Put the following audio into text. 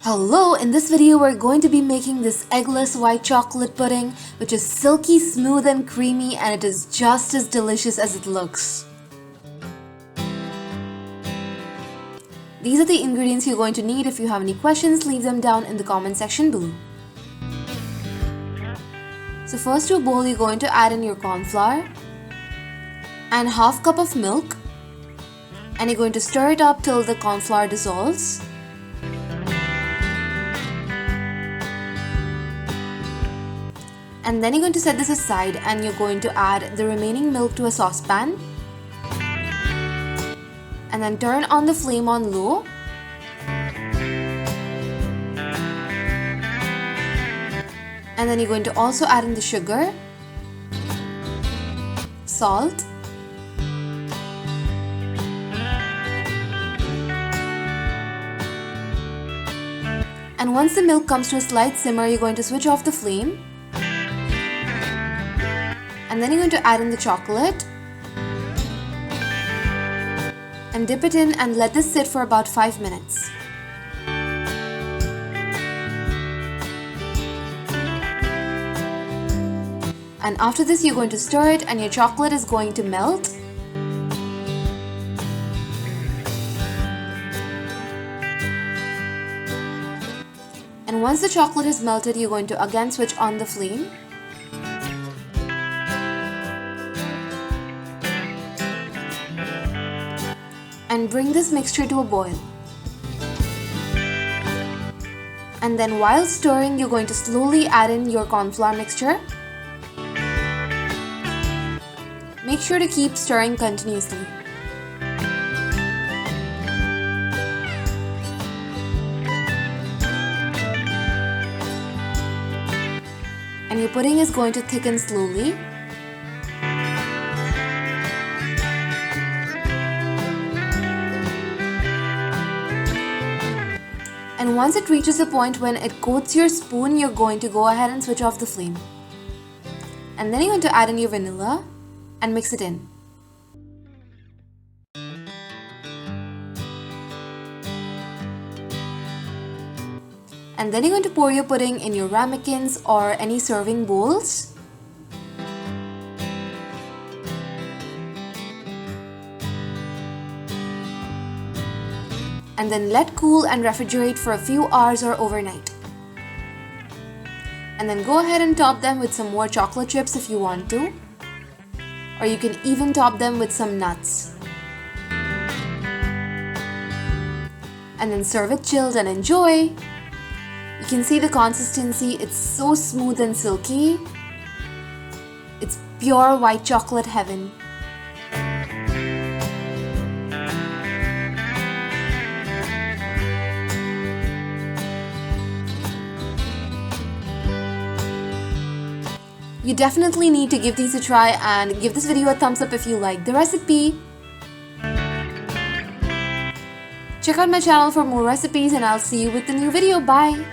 Hello, in this video we're going to be making this eggless white chocolate pudding, which is silky smooth and creamy, and it is just as delicious as it looks. These are the ingredients you're going to need. If you have any questions, leave them down in the comment section below. So first, to a bowl you're going to add in your corn flour and half cup of milk, and you're going to stir it up till the corn flour dissolves. And then you're going to set this aside and you're going to add the remaining milk to a saucepan. And then turn on the flame on low. And then you're going to also add in the sugar, salt, and once the milk comes to a slight simmer, you're going to switch off the flame. And then you're going to add in the chocolate and dip it in and let this sit for about 5 minutes. And after this, you're going to stir it and your chocolate is going to melt. And once the chocolate is melted, you're going to again switch on the flame. And bring this mixture to a boil. And then while stirring, you're going to slowly add in your corn flour mixture. Make sure to keep stirring continuously. And your pudding is going to thicken slowly. And once it reaches a point when it coats your spoon, you're going to go ahead and switch off the flame. And then you're going to add in your vanilla and mix it in. And then you're going to pour your pudding in your ramekins or any serving bowls. And then let cool and refrigerate for a few hours or overnight. And then go ahead and top them with some more chocolate chips if you want to. Or you can even top them with some nuts. And then serve it chilled and enjoy. You can see the consistency, it's so smooth and silky. It's pure white chocolate heaven. You definitely need to give these a try and give this video a thumbs up if you like the recipe. Check out my channel for more recipes and I'll see you with the new video. Bye!